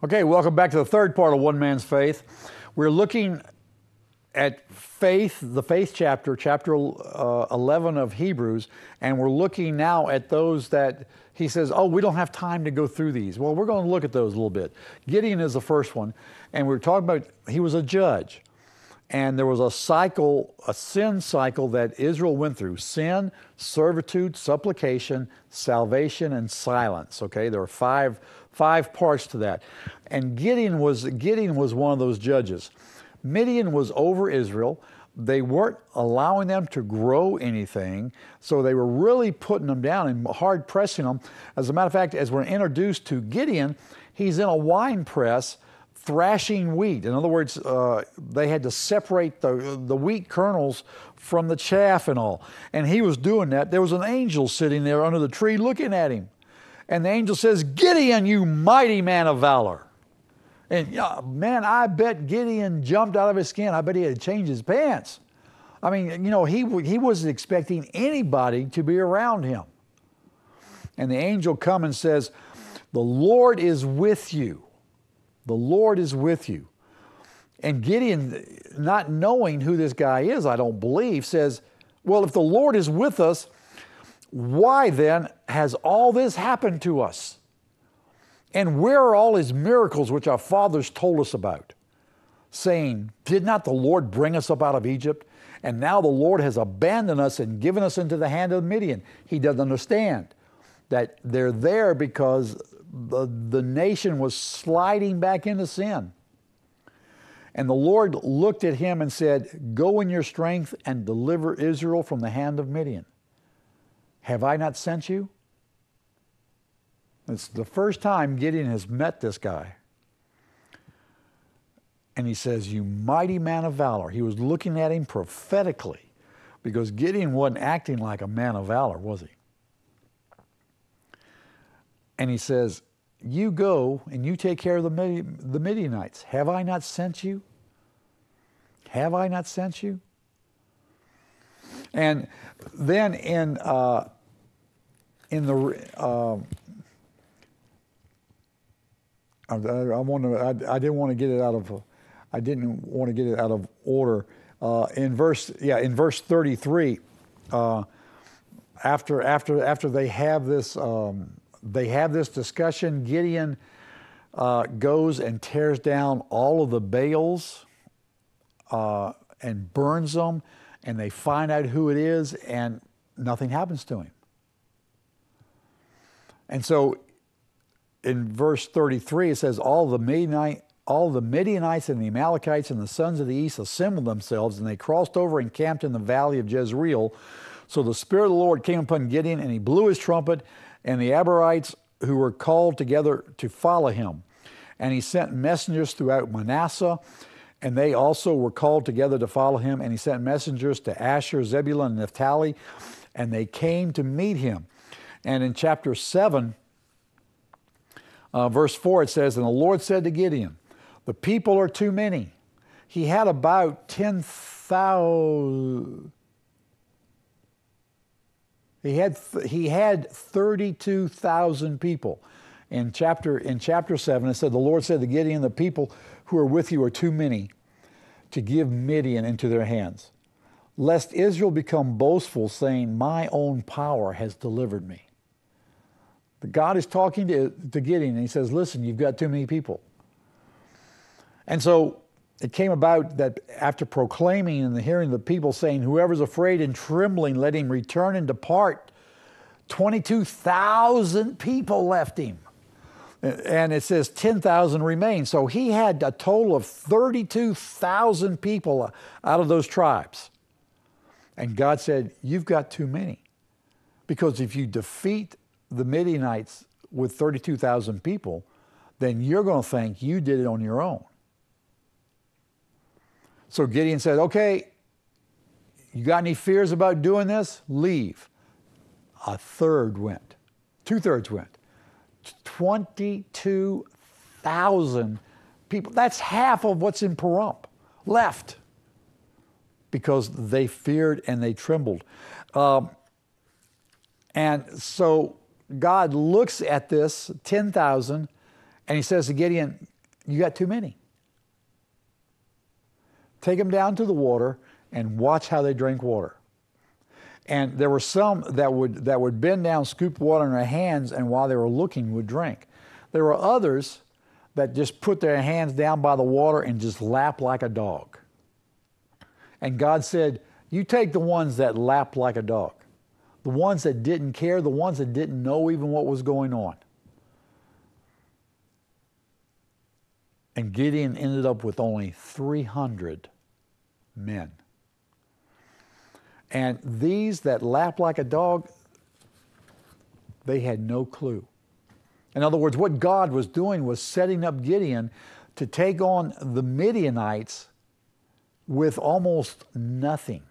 Okay, welcome back to the third part of One Man's Faith. We're looking at faith, the faith chapter 11 of Hebrews, and we're looking now at those that he says, oh, we don't have time to go through these. Well, we're going to look at those a little bit. Gideon is the first one, and we're talking about he was a judge. And there was a cycle, a sin cycle that Israel went through. Sin, servitude, supplication, salvation, and silence. Okay, there are five parts to that. And Gideon was one of those judges. Midian was over Israel. They weren't allowing them to grow anything, so they were really putting them down and hard pressing them. As a matter of fact, as we're introduced to Gideon, he's in a wine press thrashing wheat. In other words, they had to separate the wheat kernels from the chaff and all. And he was doing that. There was an angel sitting there under the tree looking at him. And the angel says, "Gideon, you mighty man of valor." And man, I bet Gideon jumped out of his skin. I bet he had to change his pants. I mean, he wasn't expecting anybody to be around him. And the angel comes and says, "The Lord is with you. The Lord is with you." And Gideon, not knowing who this guy is, I don't believe, says, well, if the Lord is with us, why then has all this happened to us? And where are all his miracles which our fathers told us about? Saying, did not the Lord bring us up out of Egypt? And now the Lord has abandoned us and given us into the hand of Midian. He doesn't understand that they're there because the nation was sliding back into sin. And the Lord looked at him and said, "Go in your strength and deliver Israel from the hand of Midian. Have I not sent you?" It's the first time Gideon has met this guy. And he says, "You mighty man of valor." He was looking at him prophetically because Gideon wasn't acting like a man of valor, was he? And he says, "You go and you take care of the Midianites. Have I not sent you? Have I not sent you?" And then I didn't want to get it out of order. In verse 33, after they have this. They have this discussion. Gideon goes and tears down all of the Baals and burns them, and they find out who it is, and nothing happens to him. And so in verse 33, it says, all the Midianites and the Amalekites and the sons of the east assembled themselves, and they crossed over and camped in the valley of Jezreel. So the Spirit of the Lord came upon Gideon, and he blew his trumpet, and the Abarites who were called together to follow him. And he sent messengers throughout Manasseh, and they also were called together to follow him. And he sent messengers to Asher, Zebulun, and Naphtali, and they came to meet him. And in chapter 7, verse 4, it says, "And the Lord said to Gideon, the people are too many." He had about 10,000... He had 32,000 people. In chapter 7, it said, "The Lord said to Gideon, the people who are with you are too many to give Midian into their hands, lest Israel become boastful, saying, my own power has delivered me." God is talking to Gideon, and he says, listen, you've got too many people. And so it came about that after proclaiming and hearing the people saying, "Whoever's afraid and trembling, let him return and depart," 22,000 people left him. And it says 10,000 remained. So he had a total of 32,000 people out of those tribes. And God said, you've got too many. Because if you defeat the Midianites with 32,000 people, then you're going to think you did it on your own. So Gideon said, okay, you got any fears about doing this? Leave. A third went. 2/3 went. 22,000 people. That's half of what's in Pahrump left because they feared and they trembled. And so God looks at this 10,000 And he says to Gideon, you got too many. Take them down to the water and watch how they drink water. And there were some that would bend down, scoop water in their hands, and while they were looking would drink. There were others that just put their hands down by the water and just lap like a dog. And God said, you take the ones that lapped like a dog, the ones that didn't care, the ones that didn't know even what was going on. And Gideon ended up with only 300 men. And these that lapped like a dog, they had no clue. In other words, what God was doing was setting up Gideon to take on the Midianites with almost nothing.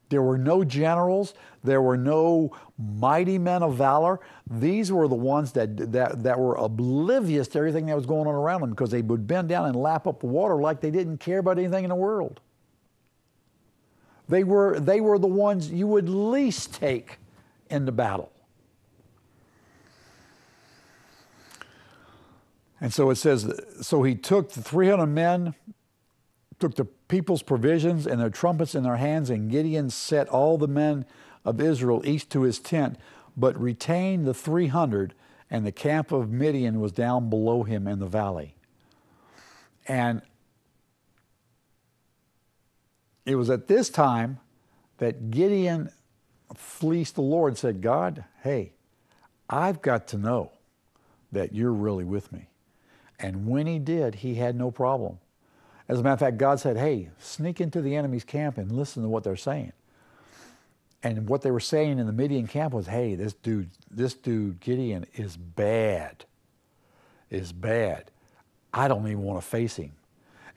There were no generals. There were no mighty men of valor. These were the ones that were oblivious to everything that was going on around them, because they would bend down and lap up the water like they didn't care about anything in the world. They were the ones you would least take into battle. And so it says, so he took the 300 men, took the people's provisions and their trumpets in their hands, and Gideon set all the men of Israel each to his tent, but retained the 300, and the camp of Midian was down below him in the valley. And it was at this time that Gideon fleeced the Lord and said, God, hey, I've got to know that you're really with me. And when he did, he had no problem. As a matter of fact, God said, hey, sneak into the enemy's camp and listen to what they're saying. And what they were saying in the Midian camp was, hey, this dude Gideon is bad. I don't even want to face him.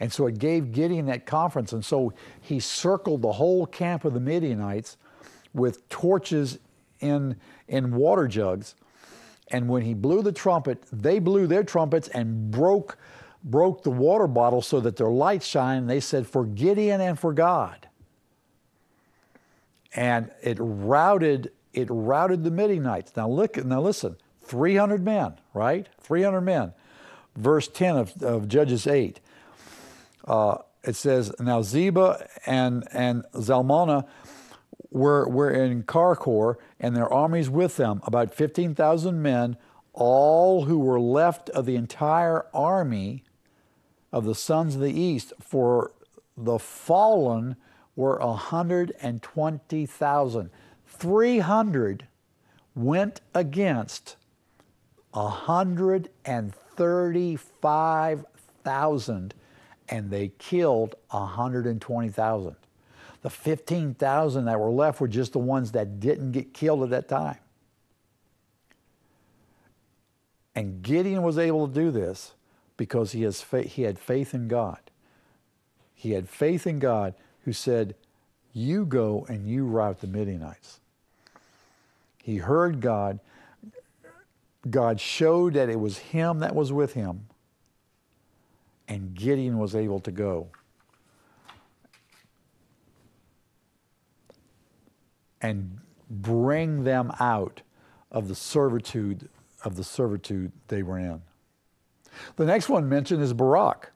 And so it gave Gideon that confidence. And so he circled the whole camp of the Midianites with torches in water jugs. And when he blew the trumpet, they blew their trumpets and broke the water bottle so that their lights shine. And they said, for Gideon and for God. And it routed the Midianites. Now listen, 300 men, right? 300 men. Verse 10 of Judges 8. It says, now Zebah and Zalmunna were in Karkor, and their armies with them, about 15,000 men, all who were left of the entire army of the sons of the east, for the fallen were 120,000. 300 went against 135,000, and they killed 120,000. The 15,000 that were left were just the ones that didn't get killed at that time. And Gideon was able to do this because he had faith in God. He had faith in God, who said, you go and you rout the Midianites. He heard God. God showed that it was him that was with him. And Gideon was able to go. And bring them out of the servitude they were in. The next one mentioned is Barak.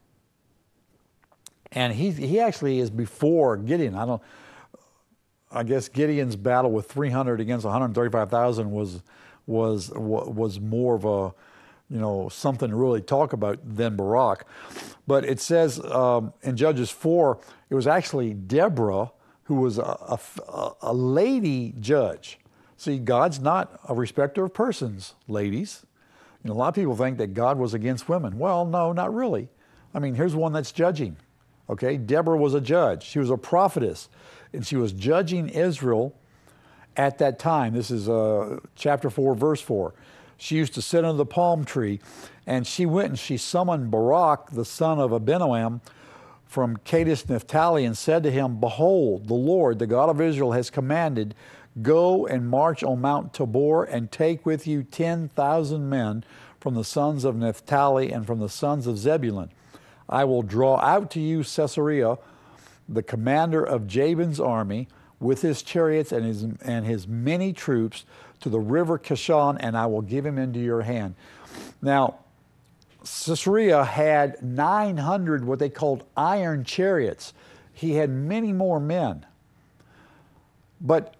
And he actually is before Gideon. I guess Gideon's battle with 300 against 135,000 was more of a, something to really talk about than Barak. But it says in Judges 4, it was actually Deborah who was a lady judge. See, God's not a respecter of persons, ladies. A lot of people think that God was against women. Well, no, not really. I mean, here's one that's judging. Okay, Deborah was a judge. She was a prophetess, and she was judging Israel at that time. This is chapter 4, verse 4. She used to sit under the palm tree, and she went and she summoned Barak, the son of Abinoam, from Kadesh Naphtali, and said to him, behold, the Lord, the God of Israel, has commanded, go and march on Mount Tabor, and take with you 10,000 men from the sons of Naphtali and from the sons of Zebulun. I will draw out to you Sisera, the commander of Jabin's army, with his chariots and his many troops, to the river Kishon, and I will give him into your hand. Now, Sisera had 900 what they called iron chariots. He had many more men. But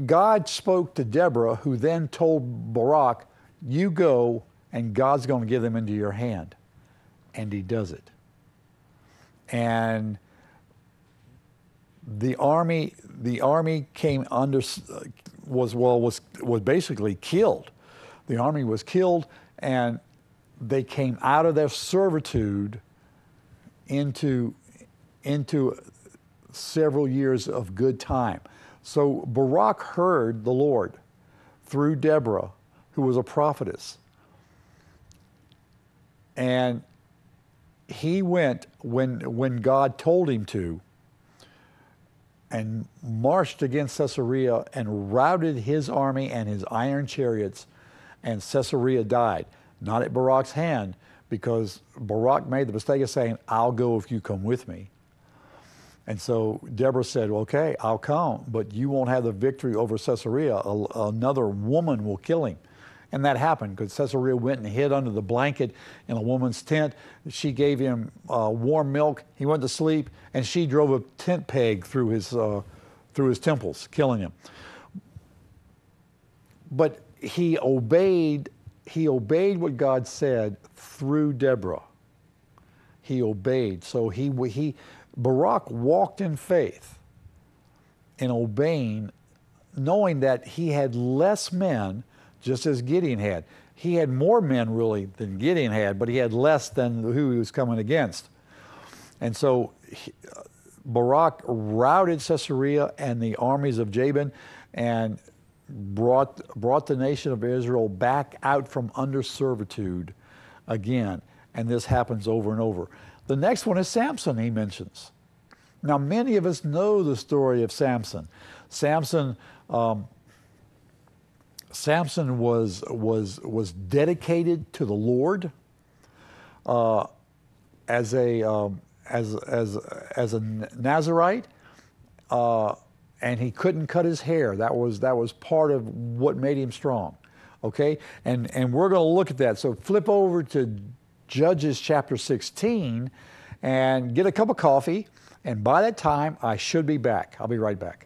God spoke to Deborah, who then told Barak, you go and God's going to give them into your hand. And he does it. And the army came under, was basically killed. The army was killed, and they came out of their servitude into several years of good time. So Barak heard the Lord through Deborah, who was a prophetess. And he went when God told him to, and marched against Caesarea and routed his army and his iron chariots, and Caesarea died. Not at Barak's hand, because Barak made the mistake of saying, I'll go if you come with me. And so Deborah said, okay, I'll come, but you won't have the victory over Caesarea. Another woman will kill him. And that happened, because Caesarea went and hid under the blanket in a woman's tent. She gave him warm milk. He went to sleep, and she drove a tent peg through his temples, killing him. But he obeyed what God said through Deborah. He obeyed. So Barak walked in faith, in obeying, knowing that he had less men, just as Gideon had. He had more men, really, than Gideon had, but he had less than who he was coming against. And so Barak routed Caesarea and the armies of Jabin, and brought the nation of Israel back out from under servitude again. And this happens over and over. The next one is Samson, he mentions. Now, many of us know the story of Samson. Samson was dedicated to the Lord as a Nazirite, and he couldn't cut his hair. That was part of what made him strong. Okay, and we're going to look at that. So flip over to Judges chapter 16 and get a cup of coffee. And by that time, I should be back. I'll be right back.